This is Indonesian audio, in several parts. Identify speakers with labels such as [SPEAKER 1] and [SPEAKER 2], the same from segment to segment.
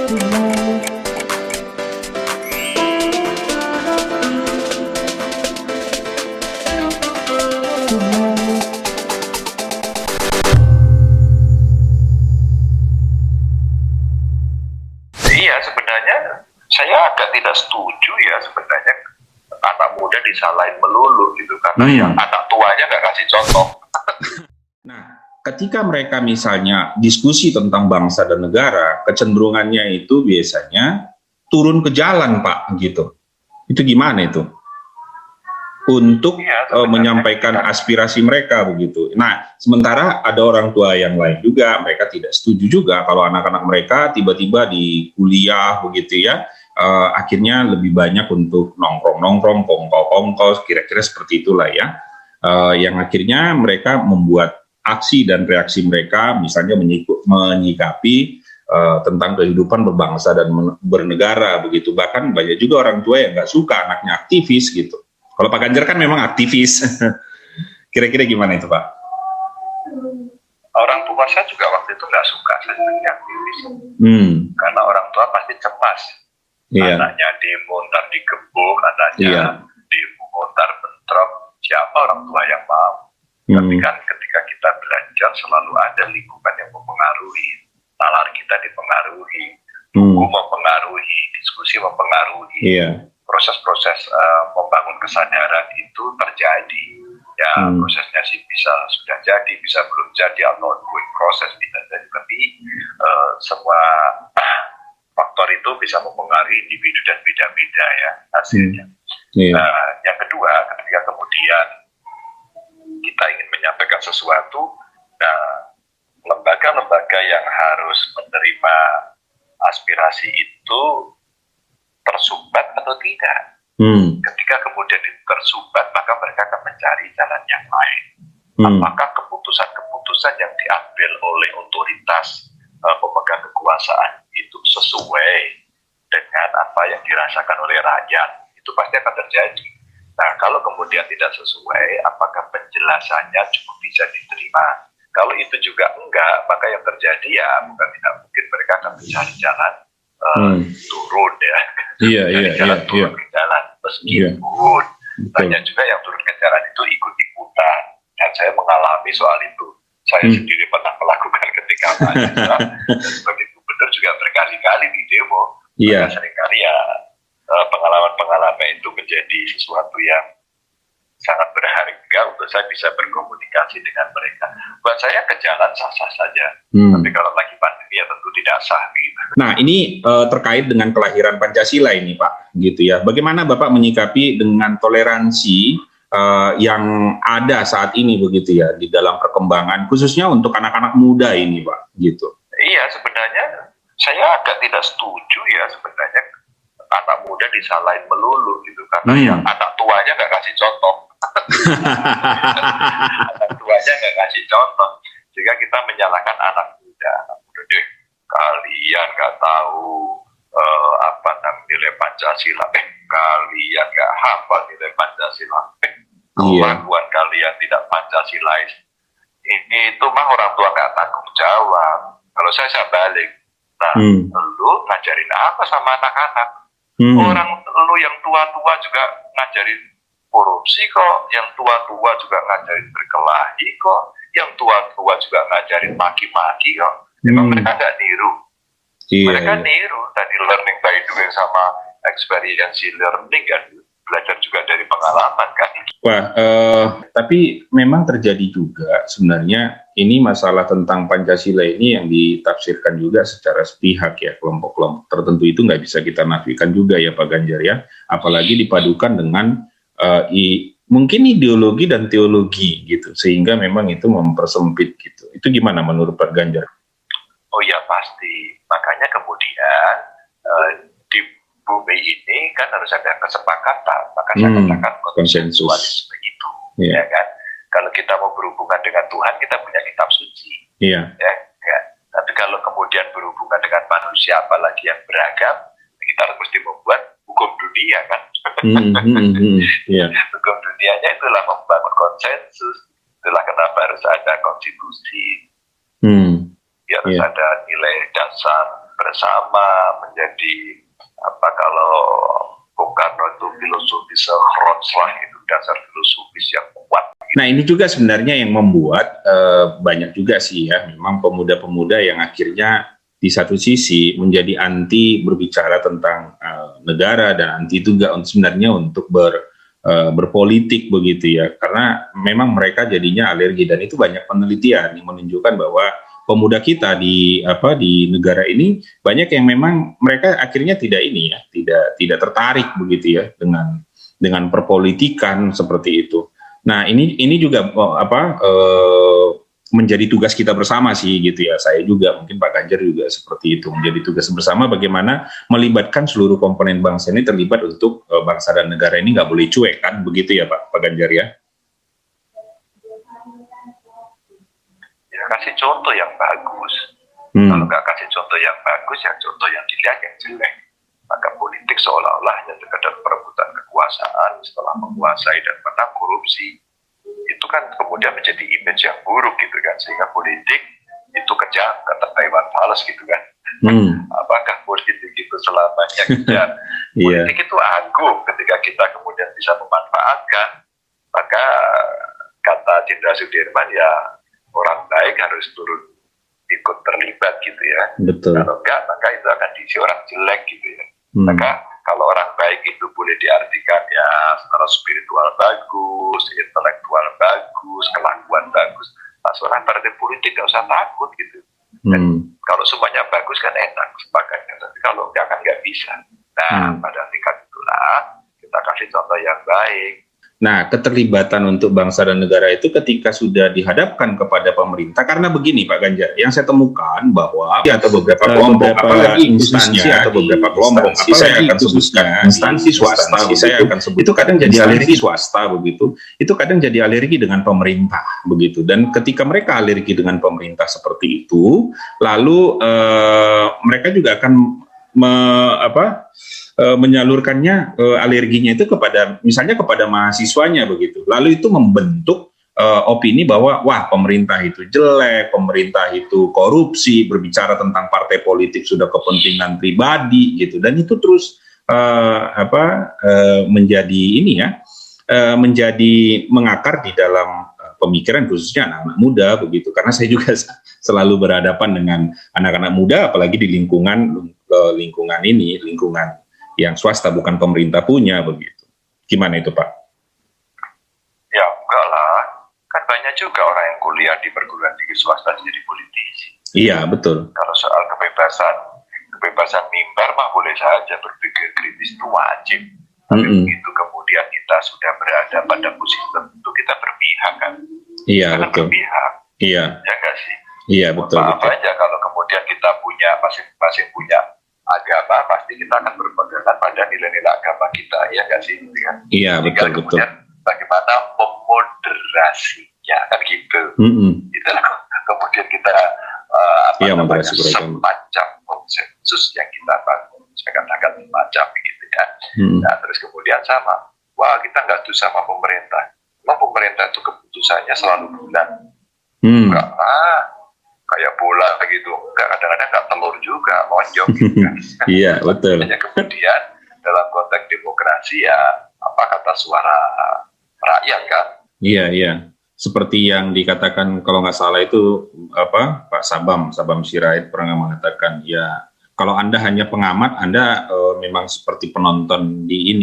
[SPEAKER 1] Iya, sebenarnya saya agak tidak setuju ya sebenarnya anak muda disalahin melulu gitu karena yang anak tuanya nggak kasih contoh.
[SPEAKER 2] Nah, ketika mereka misalnya diskusi tentang bangsa dan negara, kecenderungannya itu biasanya turun ke jalan, Pak, gitu. Itu gimana itu? Untuk menyampaikan aspirasi mereka begitu. Nah, sementara ada orang tua yang lain juga, mereka tidak setuju juga kalau anak-anak mereka tiba-tiba di kuliah begitu ya, akhirnya lebih banyak untuk nongkrong-nongkrong, kongko-kongko, kira-kira seperti itulah ya, yang akhirnya mereka membuat aksi dan reaksi mereka, misalnya menyikapi tentang kehidupan berbangsa dan bernegara begitu. Bahkan banyak juga orang tua yang nggak suka anaknya aktivis gitu. Kalau Pak Ganjar kan memang aktivis. Kira-kira gimana itu, Pak?
[SPEAKER 1] Orang tua saya juga waktu itu nggak suka saya jadi aktivis. Karena orang tua pasti cemas. Anaknya demo, ntar digebuk, anaknya demo, ntar bentrok. Siapa orang tua yang mau? Tapi kan ketika kita belajar selalu ada lingkungan yang mempengaruhi. Nalar kita dipengaruhi, buku mempengaruhi, diskusi mempengaruhi. Proses-proses membangun kesadaran itu terjadi. Ya, prosesnya sih sudah jadi, bisa belum jadi atau ongoing proses bisa jadi. Tapi semua faktor itu bisa mempengaruhi individu dan beda-beda ya hasilnya. Yang kedua, ketika kemudian kita ingin menyampaikan sesuatu, nah lembaga-lembaga yang harus menerima aspirasi itu tersumbat atau tidak. Ketika kemudian itu tersumbat, maka mereka akan mencari jalan yang lain. Apakah keputusan-keputusan yang diambil oleh otoritas pemegang kekuasaan itu sesuai dengan apa yang dirasakan oleh rakyat? Itu pasti akan terjadi. Nah, kalau kemudian tidak sesuai, apakah penjelasannya cukup bisa diterima? Kalau itu juga enggak, maka yang terjadi ya bukan tidak mungkin mereka akan mencari jalan turun ya. Turun ke jalan. Meskipun banyak juga yang turun ke jalan itu ikut-ikutan. Dan saya mengalami soal itu. Saya sendiri pernah melakukan ketika mahasiswa. Sebagai gubernur juga berkali-kali di demo. Maka seringkali ya pengalaman-pengalaman itu menjadi sesuatu yang sangat berharga untuk saya bisa berkomunikasi dengan mereka. Buat saya ke jalan sah-sah saja. Tapi kalau lagi pandemi ya tentu tidak sah gitu.
[SPEAKER 2] Nah, ini terkait dengan kelahiran Pancasila ini, Pak, gitu ya. Bagaimana Bapak menyikapi dengan toleransi yang ada saat ini begitu ya di dalam perkembangan khususnya untuk anak-anak muda ini, Pak, gitu.
[SPEAKER 1] Iya, sebenarnya saya agak tidak setuju ya sebenarnya anak muda disalahin melulu gitu karena yang anak tuanya nggak kasih contoh. Anak tuanya nggak kasih contoh, sehingga kita menyalahkan anak muda. Udah kalian nggak tahu apa namanya nilai Pancasila, kalian nggak hafal nilai Pancasila, kelakuan kalian tidak Pancasilais. Itu mah orang tua nggak tanggung jawab. Kalau saya balik, nah lu ngajarin apa sama anak-anak? Orang lu yang tua-tua juga ngajarin korupsi kok, yang tua-tua juga ngajarin berkelahi kok, yang tua-tua juga ngajarin maki-maki kok. Memang mereka nggak niru. Mereka niru tadi learning by doing sama experiential learning kan, belajar juga dari pengalaman kan.
[SPEAKER 2] Wah, tapi memang terjadi juga sebenarnya ini masalah tentang Pancasila ini yang ditafsirkan juga secara sepihak ya, kelompok-kelompok tertentu itu nggak bisa kita nafikan juga ya Pak Ganjar ya, apalagi dipadukan dengan mungkin ideologi dan teologi gitu, sehingga memang itu mempersempit gitu. Itu gimana menurut Pak Ganjar?
[SPEAKER 1] Oh ya pasti, makanya kemudian di bumi ini kan harus ada kesepakatan, maka saya katakan konsensualisme itu, ya kan. Kalau kita mau berhubungan dengan Tuhan, kita punya kitab suci, ya kan. Tapi kalau kemudian berhubungan dengan manusia, apalagi yang beragam, kita harus mesti membuat hukum dunia kan. Hukum dunianya itulah membangun konsensus, itulah kenapa harus ada konstitusi, harus ada nilai dasar bersama, menjadi kalau Bung Karno itu filosofis Rhodes lah, itu dasar filosofis yang kuat.
[SPEAKER 2] Nah ini juga sebenarnya yang membuat banyak juga sih ya, memang pemuda-pemuda yang akhirnya di satu sisi menjadi anti berbicara tentang negara dan anti juga sebenarnya untuk berpolitik begitu ya, karena memang mereka jadinya alergi, dan itu banyak penelitian yang menunjukkan bahwa pemuda kita di negara ini banyak yang memang mereka akhirnya tidak tertarik begitu ya dengan perpolitikan seperti itu. Nah ini juga menjadi tugas kita bersama sih gitu ya. Saya juga, mungkin Pak Ganjar juga seperti itu, menjadi tugas bersama bagaimana melibatkan seluruh komponen bangsa ini terlibat untuk bangsa dan negara ini, nggak boleh cuek kan, begitu ya Pak Ganjar ya.
[SPEAKER 1] Ya kasih contoh yang bagus. Kalau nggak kasih contoh yang bagus, ya contoh yang dilihat yang jelek. Maka politik seolah-olah hanya sekedar perebutan kekuasaan, setelah menguasai dan menang korupsi. Itu kan kemudian menjadi image yang buruk gitu kan, sehingga politik itu kejam, kata Taiwan Fales gitu kan. Apakah politik itu selamanya kejam? Politik itu agung ketika kita kemudian bisa memanfaatkan. Maka kata Jenderal Sudirman, ya orang baik harus turun ikut terlibat gitu ya.
[SPEAKER 2] Betul.
[SPEAKER 1] Kalau enggak, maka itu akan diisi orang jelek gitu ya. Maka kalau orang baik itu boleh diartikan ya secara spiritual bagus, intelektual bagus, kelakuan bagus. Nah, seorang partai politik gak usah takut gitu. Dan kalau semuanya bagus kan enak sepakatnya, tapi kalau enggak kan nggak bisa. Nah, pada tingkat itulah kita kasih contoh yang baik.
[SPEAKER 2] Nah, keterlibatan untuk bangsa dan negara itu ketika sudah dihadapkan kepada pemerintah, karena begini Pak Ganjar, yang saya temukan bahwa atau beberapa kelompok, apalagi instansi atau beberapa kelompok, saya akan sebutkan instansi swasta, saya akan sebut, itu kadang jadi alergi swasta begitu, itu kadang jadi alergi dengan pemerintah begitu, dan ketika mereka alergi dengan pemerintah seperti itu, lalu mereka juga akan menyalurkannya alerginya itu misalnya kepada mahasiswanya begitu. Lalu itu membentuk opini bahwa wah pemerintah itu jelek, pemerintah itu korupsi, berbicara tentang partai politik sudah kepentingan pribadi gitu. Dan itu terus menjadi mengakar di dalam pemikiran khususnya anak-anak muda begitu. Karena saya juga selalu berhadapan dengan anak-anak muda, apalagi di lingkungan yang swasta, bukan pemerintah punya begitu. Gimana itu Pak?
[SPEAKER 1] Ya enggak lah, kan banyak juga orang yang kuliah di perguruan tinggi swasta jadi politisi.
[SPEAKER 2] Iya betul.
[SPEAKER 1] Kalau soal kebebasan mimbar mah boleh saja berpikir kritis, itu wajib. Tapi begitu kemudian kita sudah berada pada posisi tertentu, kita berpihak kan?
[SPEAKER 2] Iya
[SPEAKER 1] kita
[SPEAKER 2] betul.
[SPEAKER 1] Berpihak.
[SPEAKER 2] Iya.
[SPEAKER 1] Ya nggak sih?
[SPEAKER 2] Iya betul.
[SPEAKER 1] Maaf aja kalau kemudian kita punya masing-masing punya agama, pasti kita akan berpegangan pada nilai-nilai agama kita, ya nggak sih?
[SPEAKER 2] Iya betul.
[SPEAKER 1] Kemudian bagaimana memoderasinya kan gitu. Itulah kemudian kita semacam konsensus yang kita bangun, saya katakan semacam gitu ya. Nah terus kemudian sama, wah kita nggak setuju sama pemerintah. Memang pemerintah itu keputusannya selalu bulan. Enggak kayak bola gitu, kadang-kadang nggak telur juga, lonjong gitu kan.
[SPEAKER 2] Iya betul.
[SPEAKER 1] Hanya kemudian dalam konteks demokrasi ya apa kata suara rakyat kan.
[SPEAKER 2] Iya. Seperti yang dikatakan kalau nggak salah itu Pak Sabam Sirait pernah mengatakan, ya kalau Anda hanya pengamat, Anda memang seperti penonton di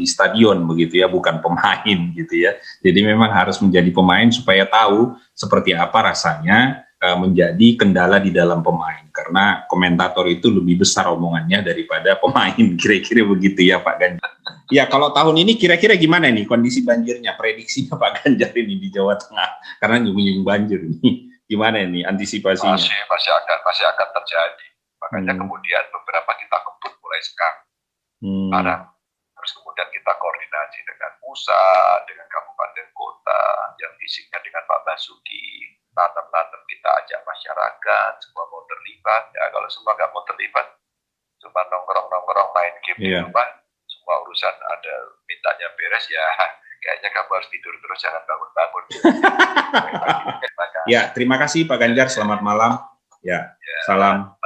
[SPEAKER 2] stadion begitu ya, bukan pemain gitu ya. Jadi memang harus menjadi pemain supaya tahu seperti apa rasanya menjadi kendala di dalam pemain, karena komentator itu lebih besar omongannya daripada pemain, kira-kira begitu ya Pak Ganjar. Ya kalau tahun ini kira-kira gimana nih kondisi banjirnya, prediksinya Pak Ganjar ini di Jawa Tengah, karena nyung-nyung banjir nih, gimana nih antisipasinya?
[SPEAKER 1] Masih akan terjadi, makanya kemudian beberapa kita kebut mulai sekarang. Terus kemudian kita koordinasi dengan pusat, dengan kabupaten kota, yang isinya dengan Pak Basuki. Tanam kita ajak masyarakat, semua mau terlibat. Ya kalau semua nggak mau terlibat, cuma nongkrong main game di rumah, semua urusan ada mintanya beres, ya kayaknya kamu harus tidur terus, jangan bangun-bangun.
[SPEAKER 2] Ya, terima kasih Pak Ganjar, selamat malam. Ya. Salam.